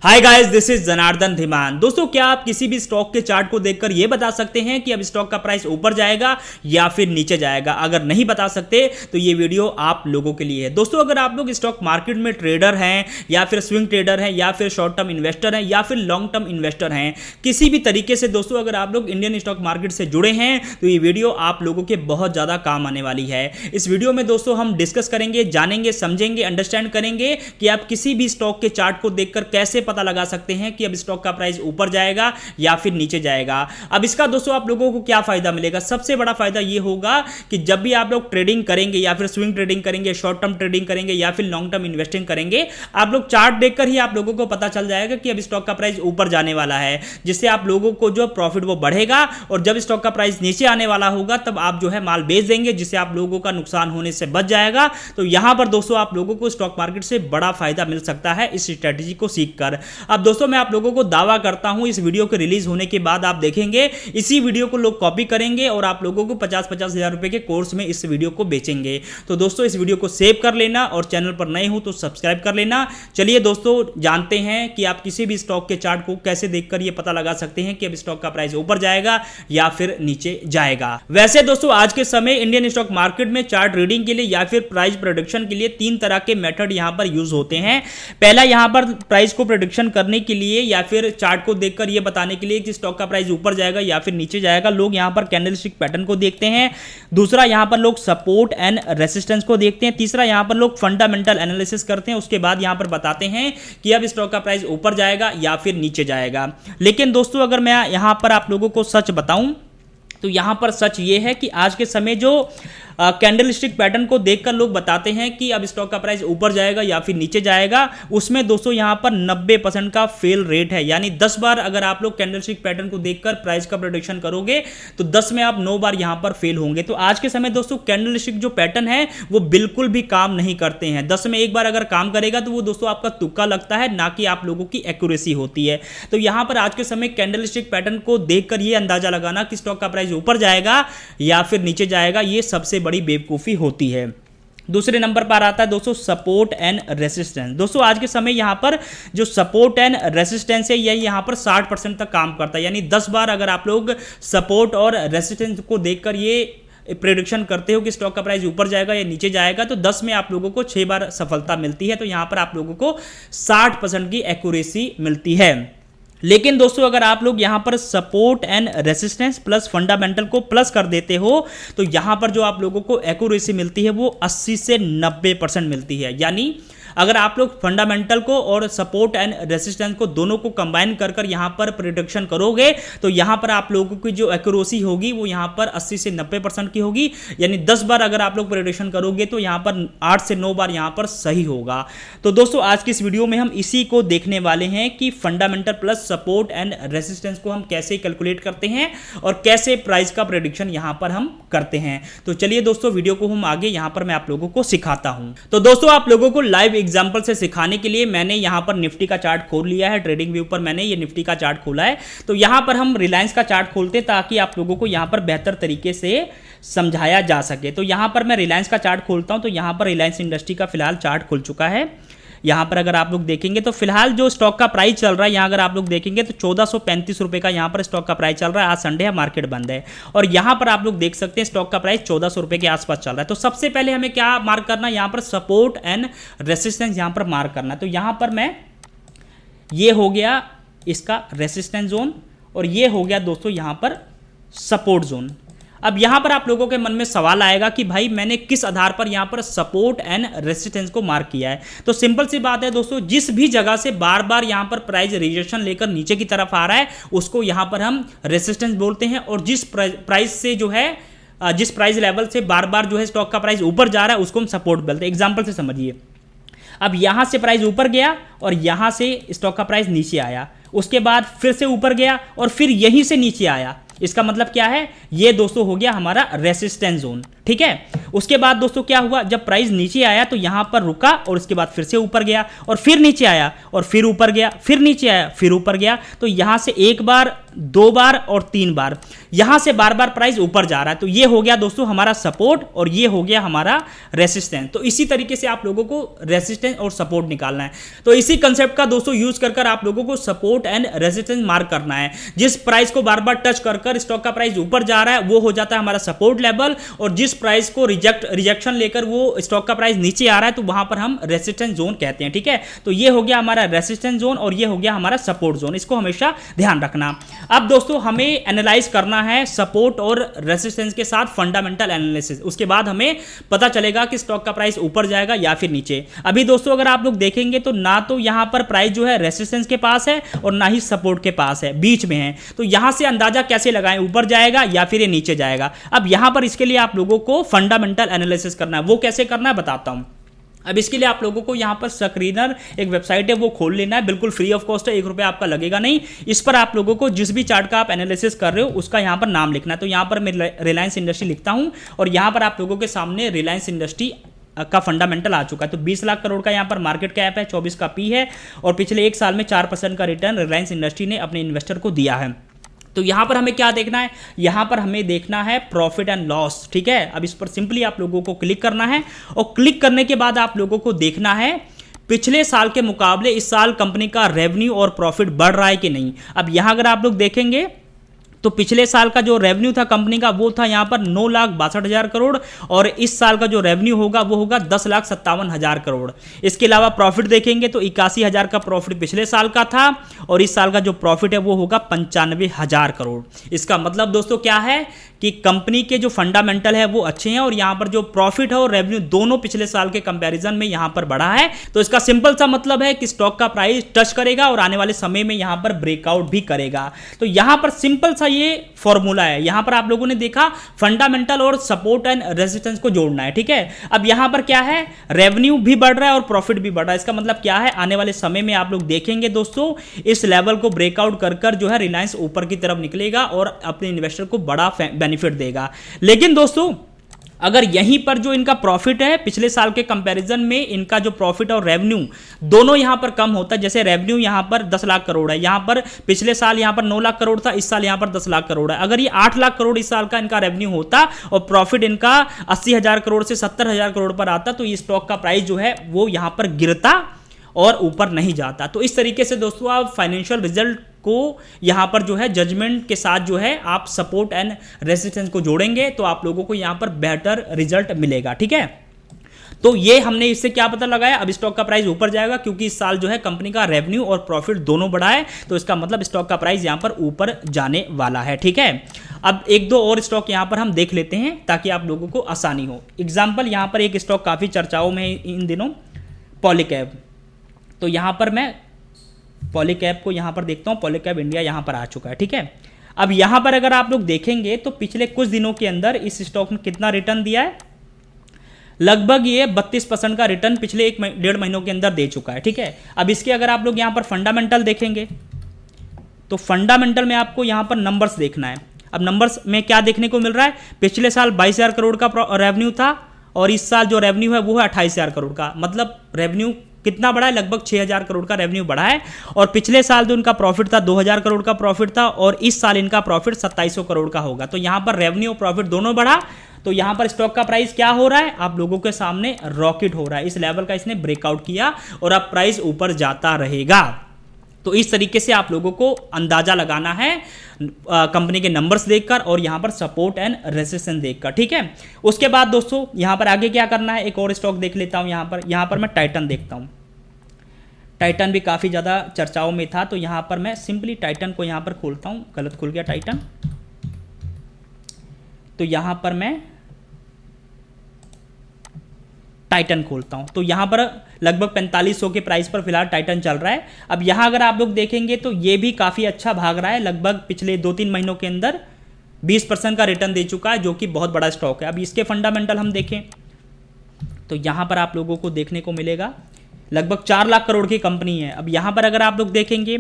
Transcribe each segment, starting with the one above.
Hi guys, this is Janardan Dhiman. दोस्तों, क्या आप किसी भी स्टॉक के चार्ट को देखकर यह बता सकते हैं कि अब स्टॉक का प्राइस ऊपर जाएगा या फिर नीचे जाएगा? अगर नहीं बता सकते तो ये वीडियो आप लोगों के लिए है। दोस्तों, अगर आप लोग स्टॉक मार्केट में ट्रेडर हैं या फिर स्विंग ट्रेडर हैं या फिर शॉर्ट टर्म इन्वेस्टर हैं या फिर लॉन्ग टर्म इन्वेस्टर हैं, किसी भी तरीके से दोस्तों अगर आप लोग इंडियन स्टॉक मार्केट से जुड़े हैं तो ये वीडियो आप लोगों के बहुत ज़्यादा काम आने वाली है। इस वीडियो में दोस्तों हम डिस्कस करेंगे, जानेंगे, समझेंगे, अंडरस्टैंड करेंगे कि आप किसी भी स्टॉक के चार्ट को देखकर कैसे पता लगा सकते हैं कि अब स्टॉक का प्राइस ऊपर जाएगा या फिर नीचे जाएगा। अब इसका दोस्तों आप लोगों को क्या फायदा मिलेगा? सबसे बड़ा फायदा यह होगा कि जब भी आप लोग ट्रेडिंग करेंगे या फिर स्विंग ट्रेडिंग करेंगे, शॉर्ट टर्म ट्रेडिंग करेंगे या फिर लॉन्ग टर्म इन्वेस्टिंग करेंगे, आप लोग चार्ट देखकर ही आप लोगों को पता चल जाएगा कि अब स्टॉक का प्राइस ऊपर जाने वाला है, जिससे आप लोगों को जो प्रॉफिट वो बढ़ेगा। और जब स्टॉक का प्राइस नीचे आने वाला होगा तब आप जो है माल बेच देंगे, जिससे आप लोगों का नुकसान होने से बच जाएगा। तो यहां पर दोस्तों आप लोगों को स्टॉक मार्केट से बड़ा फायदा मिल सकता है इस स्ट्रेटेजी को सीखकर। अब दोस्तों मैं आप लोगों को दावा करता हूं इस वीडियो के रिलीज होने के बाद आप देखेंगे इसी वीडियो को लोग कॉपी करेंगे और आप लोगों को 50-50 हज़ार रुपए के कोर्स में इस वीडियो को बेचेंगे। तो दोस्तों इस वीडियो को सेव कर लेना और चैनल पर नए हो तो सब्सक्राइब कर लेना। चलिए दोस्तों जानते हैं कि आप किसी भी स्टॉक के चार्ट को कैसे देखकर यह पता लगा सकते हैं कि अब स्टॉक का प्राइस ऊपर जाएगा या फिर नीचे जाएगा। वैसे दोस्तों आज के समय इंडियन स्टॉक मार्केट में चार्ट रीडिंग के लिए या फिर प्राइस प्रेडिक्शन के लिए 3 तरह के मेथड यहां पर यूज होते हैं। पहला यहां पर प्राइस को प्रेडिक्शन करने के लिए या फिर चार्ट को देखकर यह बताने के लिए कि स्टॉक का प्राइस ऊपर जाएगा या फिर नीचे जाएगा, लोग यहां पर कैंडलस्टिक पैटर्न को देखते हैं। दूसरा यहां पर लोग सपोर्ट एंड रेसिस्टेंस को देखते हैं। तीसरा यहां पर लोग फंडामेंटल एनालिसिस करते हैं, उसके बाद यहां पर बताते हैं कि अब स्टॉक का प्राइस ऊपर जाएगा या फिर नीचे जाएगा। लेकिन दोस्तों अगर मैं यहां पर आप लोगों को सच बताऊं तो यहां पर सच ये है कि आज के समय जो कैंडलस्टिक पैटर्न को देखकर लोग बताते हैं कि अब स्टॉक का प्राइस ऊपर जाएगा या फिर नीचे जाएगा, उसमें दोस्तों यहां पर 90% का फेल रेट है। यानी 10 बार अगर आप लोग कैंडलस्टिक पैटर्न को देखकर प्राइस का प्रेडिक्शन करोगे तो 10 में आप 9 बार यहां पर फेल होंगे। तो आज के समय दोस्तों कैंडलस्टिक जो पैटर्न है वो बिल्कुल भी काम नहीं करते हैं। 10 में एक बार अगर काम करेगा तो वो दोस्तों आपका तुक्का लगता है, ना कि आप लोगों की एक्यूरेसी होती है। तो यहां पर आज के समय कैंडलस्टिक पैटर्न को देखकर ये अंदाजा लगाना कि स्टॉक का प्राइस ऊपर जाएगा या फिर नीचे जाएगा, ये सबसे बड़ी बेवकूफी होती है। दूसरे नंबर पर आता है दोस्तों सपोर्ट एंड रेसिस्टेंस। दोस्तों आज के समय यहां पर जो सपोर्ट एंड रेसिस्टेंस है यही यहां पर 60% तक काम करता है। यानी 10 बार अगर आप लोग सपोर्ट और रेसिस्टेंस को देखकर ये प्रेडिक्शन करते हो कि स्टॉक का प्राइस ऊपर जाएगा या नीचे जाएगा तो 10 में आप लोगों को 6 बार सफलता मिलती है। तो यहां पर आप लोगों को 60% की एक्यूरेसी मिलती है। लेकिन दोस्तों अगर आप लोग यहां पर support and resistance plus fundamental को प्लस कर देते हो तो यहां पर जो आप लोगों को एक्यूरेसी मिलती है वो 80 से 90% मिलती है। यानी अगर आप लोग फंडामेंटल को और सपोर्ट एंड रेसिस्टेंस को दोनों को कंबाइन कर कर यहां पर प्रेडिक्शन करोगे तो यहां पर आप लोगों की जो एक्यूरेसी होगी वो यहां पर 80 से 90% की होगी। यानी 10 बार अगर आप लोग प्रेडिक्शन करोगे तो यहां पर 8 से 9 बार यहां पर सही होगा। तो दोस्तों आज की इस वीडियो में हम इसी को देखने वाले हैं कि fundamental plus support and resistance को हम कैसे कैलकुलेट करते हैं और कैसे प्राइस का प्रेडिक्शन यहां पर हम करते हैं। तो चलिए दोस्तों वीडियो को हम आगे यहां पर मैं आप लोगों को सिखाता हूं। तो दोस्तों आप लोगों को लाइव एग्जांपल से सिखाने के लिए मैंने यहां पर निफ्टी का चार्ट खोल लिया है। ट्रेडिंग व्यू पर मैंने ये निफ्टी का चार्ट खोला है। तो यहां पर हम रिलायंस का चार्ट खोलते हैं ताकि आप लोगों को यहां पर बेहतर तरीके से समझाया जा सके। तो यहां पर मैं रिलायंस का चार्ट खोलता हूं। तो यहां पर रिलायंस इंडस्ट्री का फिलहाल चार्ट खुल चुका है। यहां पर अगर आप लोग देखेंगे तो फिलहाल जो स्टॉक का प्राइस चल रहा है यहां अगर आप लोग देखेंगे तो 1435 रुपए का यहां पर स्टॉक का प्राइस चल रहा है। आज संडे है, मार्केट बंद है और यहां पर आप लोग देख सकते हैं स्टॉक का प्राइस 1400 रुपए के आसपास चल रहा है। तो सबसे पहले हमें क्या मार्क करना है? यहां पर सपोर्ट एंड रेसिस्टेंस यहां पर मार्क करना है। तो यहां पर मैं ये हो गया इसका रेसिस्टेंस जोन और ये हो गया दोस्तों यहां पर सपोर्ट जोन। अब यहां पर आप लोगों के मन में सवाल आएगा कि भाई मैंने किस आधार पर यहां पर सपोर्ट एंड रेसिस्टेंस को मार्क किया है। तो सिंपल सी बात है दोस्तों, जिस भी जगह से बार बार यहां पर प्राइस रिजेक्शन लेकर नीचे की तरफ आ रहा है उसको यहां पर हम रेसिस्टेंस बोलते हैं। और जिस प्राइस से जो है जिस प्राइस लेवल से बार बार जो है स्टॉक का प्राइस ऊपर जा रहा है उसको हम सपोर्ट बोलते हैं। एग्जाम्पल से समझिए, अब यहां से प्राइस ऊपर गया और यहां से स्टॉक का प्राइस नीचे आया, उसके बाद फिर से ऊपर गया और फिर यहीं से नीचे आया। इसका मतलब क्या है? ये दोस्तों हो गया हमारा रेसिस्टेंस जोन। ठीक है, उसके बाद दोस्तों क्या हुआ, जब प्राइस नीचे आया तो यहां पर रुका और उसके बाद फिर से ऊपर गया और फिर नीचे आया और फिर ऊपर गया, फिर नीचे आया, फिर ऊपर गया। तो यहां से एक बार, 2 बार और 3 बार यहां से बार बार प्राइस ऊपर जा रहा है। तो ये हो गया दोस्तों हमारा सपोर्ट और ये हो गया हमारा रेसिस्टेंस। तो इसी तरीके से आप लोगों को रेसिस्टेंस और सपोर्ट निकालना है। तो इसी कंसेप्ट का दोस्तों यूज कर आप लोगों को सपोर्ट एंड रेसिस्टेंस मार्क करना है। जिस प्राइस को बार बार टच कर स्टॉक का प्राइस ऊपर जा रहा है वो हो जाता है हमारा सपोर्ट लेवल, और जिस प्राइस को रिजेक्शन लेकर वो स्टॉक का प्राइस नीचे आ रहा है तो वहां पर हम रेसिस्टेंस जोन कहते हैं। ठीक है, तो ये हो गया हमारा रेसिस्टेंस जोन और ये हो गया हमारा सपोर्ट जोन, इसको हमेशा ध्यान रखना। अब दोस्तों हमें एनालाइज करना है सपोर्ट और रेसिस्टेंस के साथ फंडामेंटल एनालिसिस, उसके बाद हमें पता चलेगा कि स्टॉक का प्राइस ऊपर जाएगा या फिर नीचे। अभी दोस्तों अगर आप लोग देखेंगे तो ना तो यहां पर प्राइस जो है रेसिस्टेंस के पास है और ना ही सपोर्ट के पास है, बीच में है। तो यहां से अंदाजा कैसे लगाएं, ऊपर जाएगा या फिर ये नीचे जाएगा। अब यहां पर इसके लिए आप लोगों को फंडामेंटल एनालिसिस करना है। वो कैसे करना है बताता हूं। अब इसके लिए आप लोगों को यहाँ पर स्क्रीनर एक वेबसाइट है वो खोल लेना है, बिल्कुल फ्री ऑफ कॉस्ट है, 1 रुपया आपका लगेगा नहीं। इस पर आप लोगों को जिस भी चार्ट का आप एनालिसिस कर रहे हो उसका यहाँ पर नाम लिखना है। तो यहाँ पर मैं रिलायंस इंडस्ट्री लिखता हूँ और यहाँ पर आप लोगों के सामने रिलायंस इंडस्ट्री का फंडामेंटल आ चुका है। तो 20 लाख करोड़ का यहाँ पर मार्केट कैप है, 24 का पी है और पिछले 1 साल में 4% का रिटर्न रिलायंस इंडस्ट्री ने अपने इन्वेस्टर को दिया है। तो यहां पर हमें क्या देखना है, यहां पर हमें देखना है प्रॉफिट एंड लॉस। ठीक है, अब इस पर सिंपली आप लोगों को क्लिक करना है और क्लिक करने के बाद आप लोगों को देखना है पिछले साल के मुकाबले इस साल कंपनी का रेवेन्यू और प्रॉफिट बढ़ रहा है कि नहीं। अब यहां अगर आप लोग देखेंगे तो पिछले साल का जो रेवेन्यू था कंपनी का वो था यहाँ पर 9,62,000 करोड़ और इस साल का जो रेवेन्यू होगा वो होगा 10,57,000 करोड़। इसके अलावा प्रॉफिट देखेंगे तो 81,000 का प्रॉफिट पिछले साल का था और इस साल का जो प्रॉफिट है वो होगा 95,000 करोड़। इसका मतलब दोस्तों क्या है कि कंपनी के जो फंडामेंटल है वो अच्छे हैं और यहाँ पर जो प्रॉफिट है और रेवेन्यू दोनों पिछले साल के कंपैरिजन में यहाँ पर बढ़ा है। तो इसका सिंपल सा मतलब है कि स्टॉक का प्राइस टच करेगा और आने वाले समय में यहाँ पर ब्रेकआउट भी करेगा। तो यहाँ पर सिंपल सा ये फॉर्मूला है। यहां पर आप लोगों ने देखा फंडामेंटल और सपोर्ट एंड रेजिस्टेंस को जोड़ना है। ठीक है, अब यहां पर क्या है, रेवेन्यू भी बढ़ रहा है और प्रॉफिट भी बढ़ रहा है। इसका मतलब क्या है, आने वाले समय में आप लोग देखेंगे दोस्तों इस लेवल को ब्रेकआउट कर जो है रिलायंस ऊपर की तरफ निकलेगा और अपने इन्वेस्टर को बड़ा बेनिफिट देगा। लेकिन दोस्तों अगर यहीं पर जो इनका प्रॉफिट है पिछले साल के कंपैरिजन में इनका जो प्रॉफिट और रेवेन्यू दोनों यहां पर कम होता है, जैसे रेवेन्यू यहां पर 10 लाख करोड़ है, यहां पर पिछले साल यहां पर 9 लाख करोड़ था, इस साल यहां पर 10 लाख करोड़ है। अगर ये 8 लाख करोड़ इस साल का इनका रेवेन्यू होता और प्रॉफिट इनका 80,000 करोड़ से 70,000 करोड़ पर आता तो ये स्टॉक का प्राइस जो है वो यहां पर गिरता और ऊपर नहीं जाता। तो इस तरीके से दोस्तों आप फाइनेंशियल रिजल्ट को यहां पर जो है जजमेंट के साथ जो है आप सपोर्ट एंड रेजिस्टेंस को जोड़ेंगे तो आप लोगों को यहां पर बेहतर रिजल्ट मिलेगा। ठीक है, तो ये हमने इससे क्या पता लगाया, अब स्टॉक का प्राइस ऊपर जाएगा क्योंकि इस साल जो है कंपनी का रेवेन्यू और प्रॉफिट दोनों बढ़ा है, तो इसका मतलब स्टॉक का प्राइस यहां पर ऊपर जाने वाला है। ठीक है, अब 1-2 और स्टॉक यहां पर हम देख लेते हैं ताकि आप लोगों को आसानी हो। एग्जाम्पल यहां पर एक स्टॉक काफी चर्चाओं में इन दिनों, पॉलीकैब। तो यहां पर मैं पॉलीकैब को यहां पर देखता हूं, पॉलीकैब इंडिया यहां पर आ चुका है। ठीक है, अब यहां पर अगर आप लोग देखेंगे तो पिछले कुछ दिनों के अंदर इस स्टॉक ने कितना रिटर्न दिया है, लगभग ये 32% का रिटर्न पिछले 1-1.5 महीनों के अंदर दे चुका है। ठीक है, अब इसके अगर आप लोग यहां पर फंडामेंटल देखेंगे तो फंडामेंटल में आपको यहां पर नंबर्स देखना है। अब नंबर्स में क्या देखने को मिल रहा है, पिछले साल 22,000 करोड़ का रेवेन्यू था और इस साल जो रेवेन्यू है वो है 28,000 करोड़ का। मतलब रेवेन्यू कितना बढ़ा है, लगभग 6,000 करोड़ का रेवेन्यू बढ़ा है और पिछले साल जो इनका प्रॉफिट था 2,000 करोड़ का प्रॉफिट था और इस साल इनका प्रॉफिट 2700 करोड़ का होगा। तो यहां पर रेवेन्यू और प्रॉफिट दोनों बढ़ा, तो यहां पर स्टॉक का प्राइस क्या हो रहा है, आप लोगों के सामने रॉकेट हो रहा है। इस लेवल का इसने ब्रेकआउट किया और अब प्राइस ऊपर जाता रहेगा। तो इस तरीके से आप लोगों को अंदाजा लगाना है कंपनी के नंबर्स देखकर और यहां पर सपोर्ट एंड रेजिस्टेंस देखकर। ठीक है, उसके बाद दोस्तों यहां पर आगे क्या करना है, एक और स्टॉक देख लेता हूं। यहां पर मैं टाइटन देखता हूं। टाइटन भी काफ़ी ज़्यादा चर्चाओं में था, तो यहां पर मैं सिंपली टाइटन को यहां पर खोलता हूं। गलत खुल गया टाइटन, तो यहां पर मैं टाइटन खोलता हूं। तो यहां पर लगभग 4500 के प्राइस पर फिलहाल टाइटन चल रहा है। अब यहां अगर आप लोग देखेंगे तो ये भी काफ़ी अच्छा भाग रहा है, लगभग पिछले 2-3 महीनों के अंदर 20% का रिटर्न दे चुका है, जो कि बहुत बड़ा स्टॉक है। अब इसके फंडामेंटल हम देखें तो यहां पर आप लोगों को देखने को मिलेगा लगभग 4 लाख करोड़ की कंपनी है। अब यहां पर अगर आप लोग देखेंगे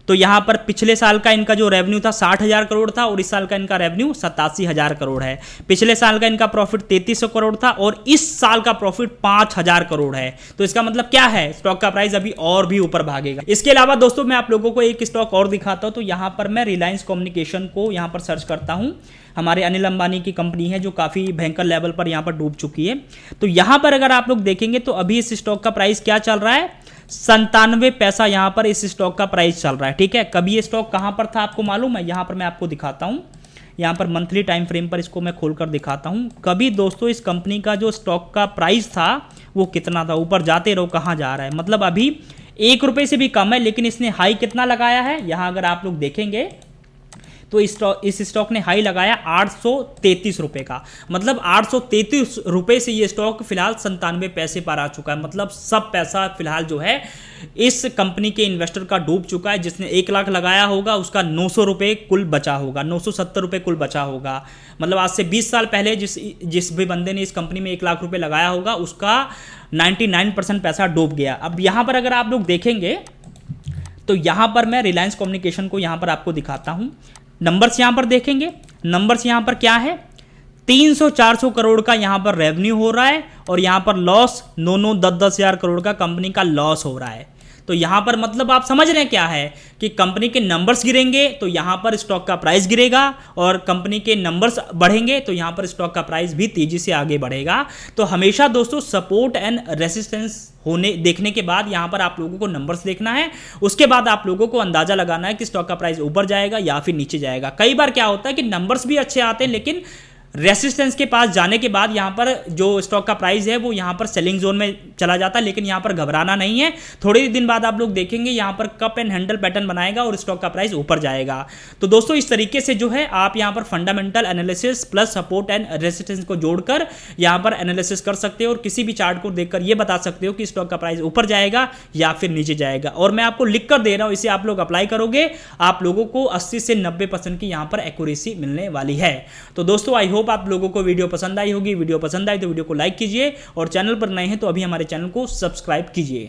तो यहाँ पर पिछले साल का इनका जो रेवेन्यू था 60,000 करोड़ था और इस साल का इनका रेवेन्यू 87,000 करोड़ है। पिछले साल का इनका प्रॉफिट 3300 करोड़ था और इस साल का प्रॉफिट 5,000 करोड़ है। तो इसका मतलब क्या है, स्टॉक का प्राइस अभी और भी ऊपर भागेगा। इसके अलावा दोस्तों मैं आप लोगों को एक स्टॉक और दिखाता हूं। तो यहाँ पर मैं रिलायंस कम्युनिकेशन को यहाँ पर सर्च करता हूँ। हमारे अनिल अंबानी की कंपनी है जो काफ़ी भयंकर लेवल पर यहाँ पर डूब चुकी है। तो यहाँ पर अगर आप लोग देखेंगे तो अभी इस स्टॉक का प्राइस क्या चल रहा है, 97 पैसा यहाँ पर इस स्टॉक का प्राइस चल रहा है। ठीक है, कभी ये स्टॉक कहाँ पर था आपको मालूम है? यहाँ पर मैं आपको दिखाता हूँ, यहाँ पर मंथली टाइम फ्रेम पर इसको मैं खोलकर दिखाता हूँ। कभी दोस्तों इस कंपनी का जो स्टॉक का प्राइस था वो कितना था, ऊपर जाते रहो कहाँ जा रहा है, मतलब अभी 1 रुपये से भी कम है। लेकिन इसने हाई कितना लगाया है, यहाँ अगर आप लोग देखेंगे तो इस स्टॉक ने हाई लगाया 833 रुपये का, मतलब 833 रुपये से ये स्टॉक फिलहाल 97 पैसे पर आ चुका है। मतलब सब पैसा फिलहाल जो है इस कंपनी के इन्वेस्टर का डूब चुका है। जिसने 1 लाख लगाया होगा उसका 900 रुपये कुल बचा होगा, 970 रुपये कुल बचा होगा। मतलब आज से 20 साल पहले जिस भी बंदे ने इस कंपनी में 1 लाख रुपये लगाया होगा उसका 99% पैसा डूब गया। अब यहाँ पर अगर आप लोग देखेंगे तो यहाँ पर मैं रिलायंस कम्युनिकेशन को यहाँ पर आपको दिखाता हूँ। नंबर्स यहाँ पर देखेंगे, नंबर्स यहाँ पर क्या है, 300-400 करोड़ का यहाँ पर रेवेन्यू हो रहा है और यहाँ पर लॉस 9-10 हज़ार करोड़ का कंपनी का लॉस हो रहा है। तो यहाँ पर मतलब आप समझ रहे हैं क्या है कि कंपनी के नंबर्स गिरेंगे तो यहाँ पर स्टॉक का प्राइस गिरेगा और कंपनी के नंबर्स बढ़ेंगे तो यहाँ पर स्टॉक का प्राइस भी तेजी से आगे बढ़ेगा। तो हमेशा दोस्तों सपोर्ट एंड रेसिस्टेंस होने देखने के बाद यहाँ पर आप लोगों को नंबर्स देखना है, उसके बाद आप लोगों को अंदाजा लगाना है कि स्टॉक का प्राइस ऊपर जाएगा या फिर नीचे जाएगा। कई बार क्या होता है कि नंबर्स भी अच्छे आते हैं लेकिन रेसिस्टेंस के पास जाने के बाद यहाँ पर जो स्टॉक का प्राइस है वो यहाँ पर सेलिंग जोन में चला जाता है। लेकिन यहाँ पर घबराना नहीं है, थोड़े ही दिन बाद आप लोग देखेंगे यहाँ पर कप एंड हैंडल पैटर्न बनाएगा और स्टॉक का प्राइस ऊपर जाएगा। तो दोस्तों इस तरीके से जो है आप यहाँ पर fundamental analysis plus support and resistance को जोड़कर यहाँ पर एनालिसिस कर सकते हो और किसी भी चार्ट को देखकर ये बता सकते हो कि स्टॉक का प्राइस ऊपर जाएगा या फिर नीचे जाएगा। और मैं आपको लिख कर दे रहा हूँ, इसे आप लोग अप्लाई करोगे आप लोगों को 80 से 90% की यहाँ पर एक्यूरेसी मिलने वाली है। तो दोस्तों आई होप आप लोगों को वीडियो पसंद आई होगी। वीडियो पसंद आई तो वीडियो को लाइक कीजिए और चैनल पर नए हैं तो अभी हमारे चैनल को सब्सक्राइब कीजिए।